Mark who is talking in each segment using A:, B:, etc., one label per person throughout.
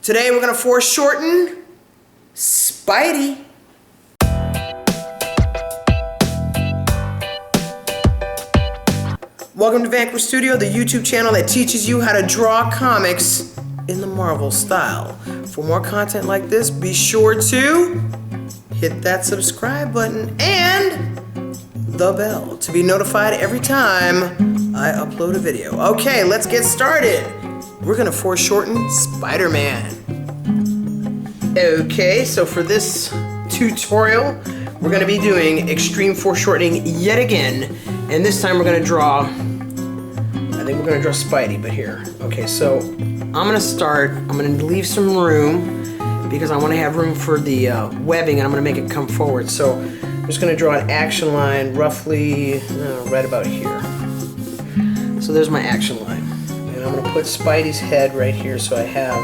A: Today we're going to foreshorten Spidey. Welcome to Vanquish Studio, the YouTube channel that teaches you how to draw comics in the Marvel style. For more content like this, be sure to hit that subscribe button and the bell to be notified every time I upload a video. Okay, let's get started. We're gonna foreshorten Spider-Man. Okay, so for this tutorial, we're gonna be doing extreme foreshortening yet again, and this time we're gonna draw, I think we're gonna draw Spidey, but here. Okay, so I'm gonna leave some room because I wanna have room for the webbing, and I'm gonna make it come forward. So I'm just gonna draw an action line roughly right about here. So there's my action line. And I'm gonna put Spidey's head right here so I have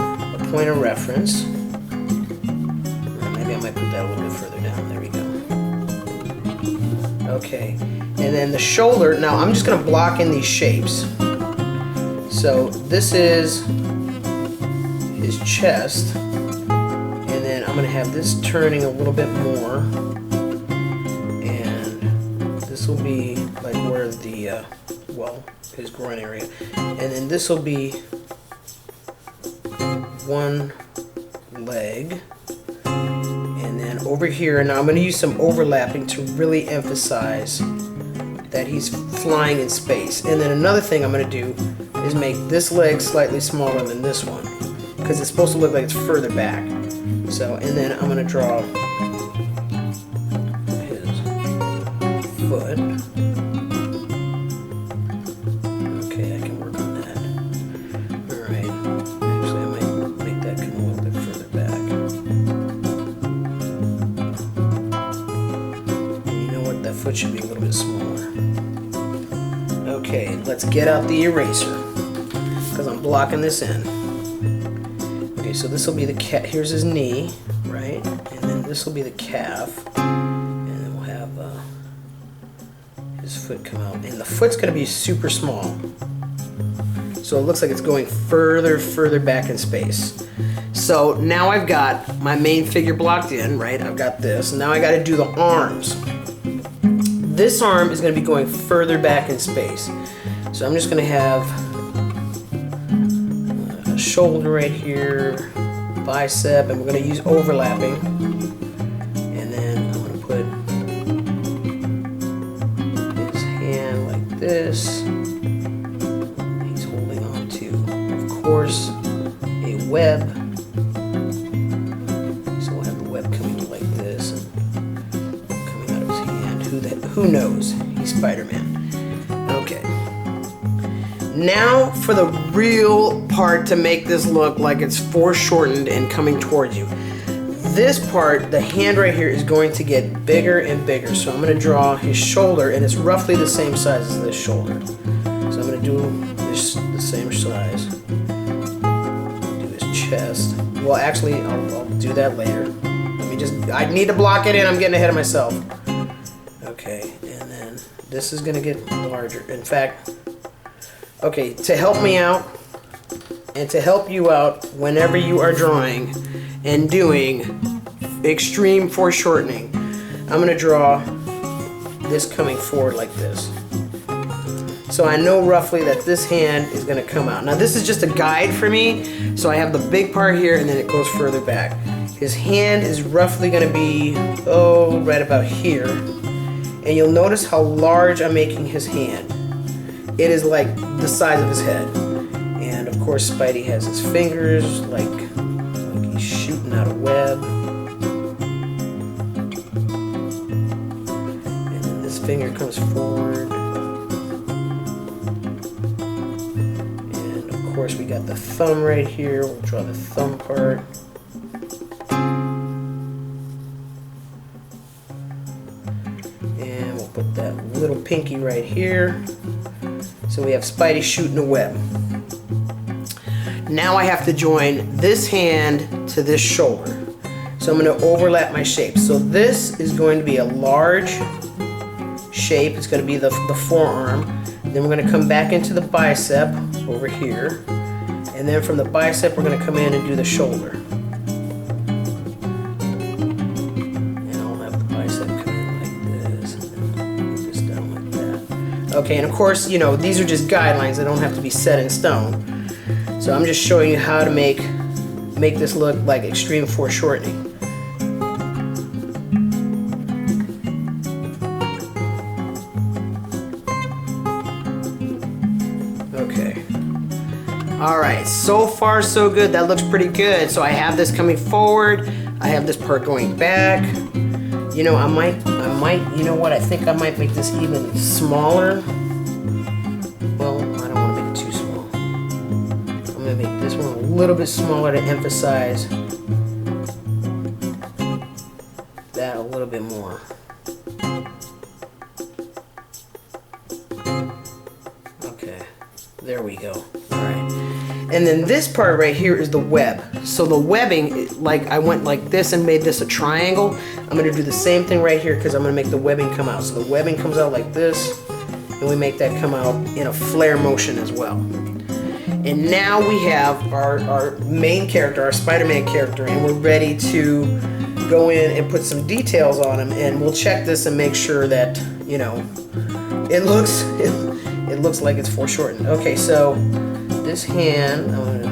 A: a point of reference. Maybe I might put that a little bit further down. There we go. Okay, and then the shoulder, now I'm just gonna block in these shapes. So this is his chest, and then I'm gonna have this turning a little bit more, and this will be like where the, his groin area, and then this will be one leg, and then over here, now I'm going to use some overlapping to really emphasize that he's flying in space. And then another thing I'm going to do is make this leg slightly smaller than this one, because it's supposed to look like it's further back. So, and then I'm going to draw his foot. Foot should be a little bit smaller. Okay, let's get out the eraser because I'm blocking this in. Okay, so this will be the cat. Here's his knee, right? And then this will be the calf, and then we'll have his foot come out. And the foot's going to be super small, so it looks like it's going further back in space. So now I've got my main figure blocked in, right? I've got this. Now I got to do the arms. This arm is going to be going further back in space. So I'm just going to have a shoulder right here, bicep, and we're going to use overlapping. And then I'm going to put his hand like this. He's holding on to, of course, a web. So we'll have the web coming like this. Who knows? He's Spider-Man. Okay. Now for the real part to make this look like it's foreshortened and coming towards you. This part, the hand right here, is going to get bigger and bigger. So I'm going to draw his shoulder, and it's roughly the same size as this shoulder. So I'm going to do this the same size. Do his chest. Well, actually, I'll do that later. I need to block it in. I'm getting ahead of myself. Okay, and then this is going to get larger. In fact, okay, to help me out and to help you out whenever you are drawing and doing extreme foreshortening, I'm going to draw this coming forward like this. So I know roughly that this hand is going to come out. Now this is just a guide for me, so I have the big part here and then it goes further back. His hand is roughly going to be, right about here. And you'll notice how large I'm making his hand. It is like the size of his head. And of course Spidey has his fingers like he's shooting out a web. And then this finger comes forward. And of course we got the thumb right here. We'll draw the thumb part. Put that little pinky right here. So we have Spidey shooting a web. Now I have to join this hand to this shoulder. So I'm going to overlap my shape. So this is going to be a large shape. It's going to be the forearm. Then we're going to come back into the bicep over here. And And then from the bicep, we're going to come in and do the shoulder. And I'll have the bicep come in like this, and then put this down like that. Okay, and of course, you know, these are just guidelines. They don't have to be set in stone. So I'm just showing you how to make this look like extreme foreshortening. Okay. All right, so far so good. That looks pretty good. So I have this coming forward. I have this part going back. You know, I might, you know what? I think I might make this even smaller. Well, I don't want to make it too small. I'm gonna make this one a little bit smaller to emphasize that a little bit more. Okay, there we go. All right. And then this part right here is the web. So the webbing, like I went like this and made this a triangle. I'm gonna do the same thing right here because I'm gonna make the webbing come out. So the webbing comes out like this, and we make that come out in a flare motion as well. And now we have our main character, our Spider-Man character, and we're ready to go in and put some details on him, and we'll check this and make sure that, you know, it looks like it's foreshortened. Okay, so this hand, I'm gonna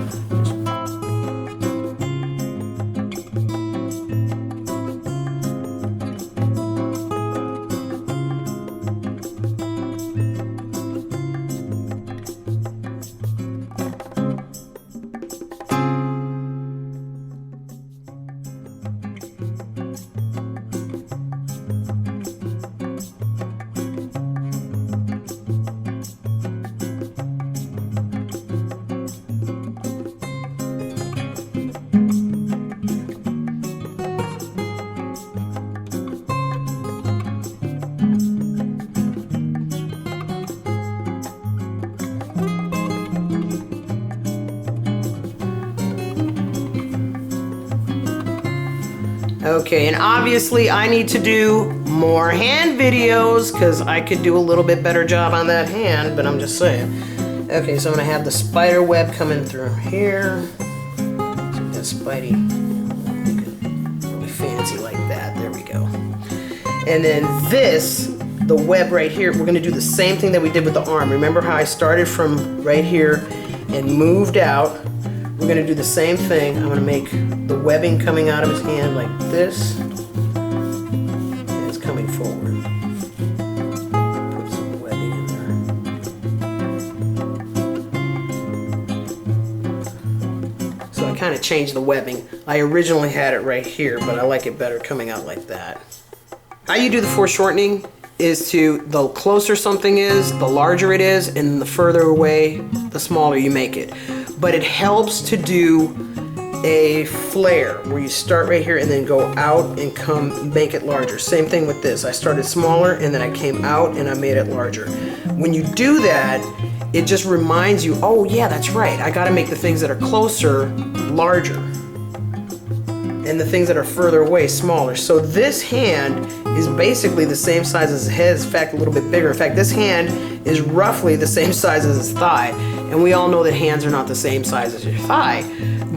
A: Okay, and obviously I need to do more hand videos because I could do a little bit better job on that hand, but I'm just saying. Okay, so I'm gonna have the spider web coming through here. So we got Spidey, make it really fancy like that. There we go. And then this, the web right here, we're gonna do the same thing that we did with the arm. Remember how I started from right here and moved out? We're gonna do the same thing. I'm gonna make the webbing coming out of his hand like this, and it's coming forward. Put some webbing in there. So I kind of changed the webbing. I originally had it right here, but I like it better coming out like that. How you do the foreshortening is the closer something is, the larger it is, and the further away, the smaller you make it. But it helps to do a flare where you start right here and then go out and make it larger. Same thing with this. I started smaller and then I came out and I made it larger. When you do that, it just reminds you, oh yeah, that's right. I gotta make the things that are closer larger and the things that are further away smaller. So this hand is basically the same size as his head, in fact a little bit bigger. In fact, this hand is roughly the same size as his thigh. And we all know that hands are not the same size as your thigh,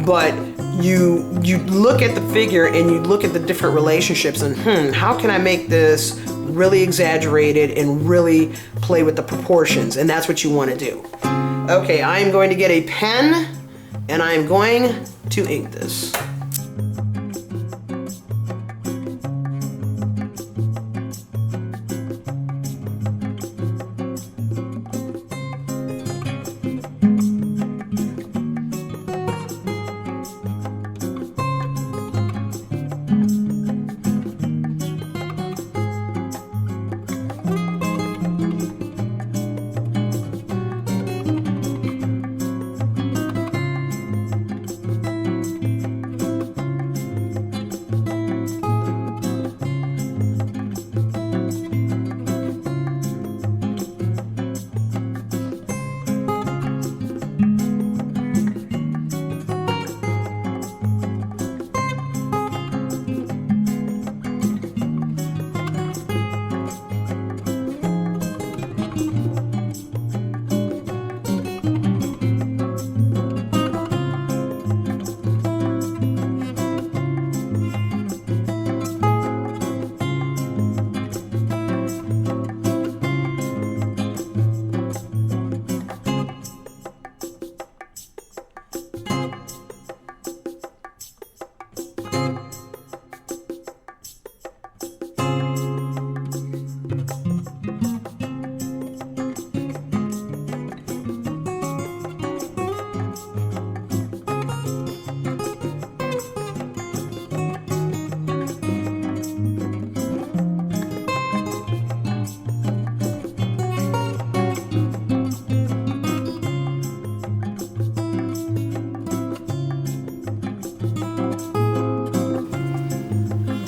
A: but you look at the figure and you look at the different relationships and how can I make this really exaggerated and really play with the proportions, and that's what you want to do. Okay, I am going to get a pen and I am going to ink this.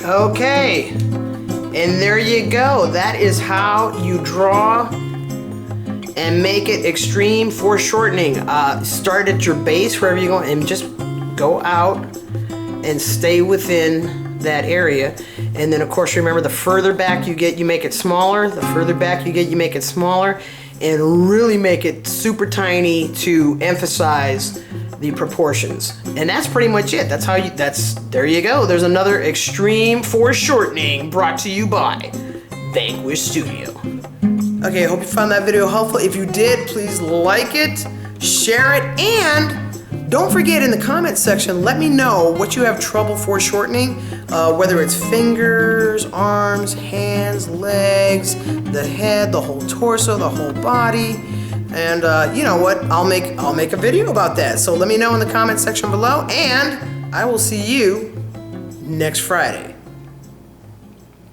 A: Okay, and there you go. That is how you draw and make it extreme foreshortening. Start at your base, wherever you go, and just go out and stay within that area. And then of course, remember, the further back you get, you make it smaller. The further back you get, you make it smaller, and really make it super tiny to emphasize the proportions. And that's pretty much it. That's how you, there you go. There's another extreme foreshortening brought to you by Vanquish Studio. Okay, I hope you found that video helpful. If you did, please like it, share it, and don't forget, in the comment section, let me know what you have trouble foreshortening, whether it's fingers, arms, hands, legs, the head, the whole torso, the whole body. And you know what? I'll make a video about that. So let me know in the comment section below, and I will see you next Friday.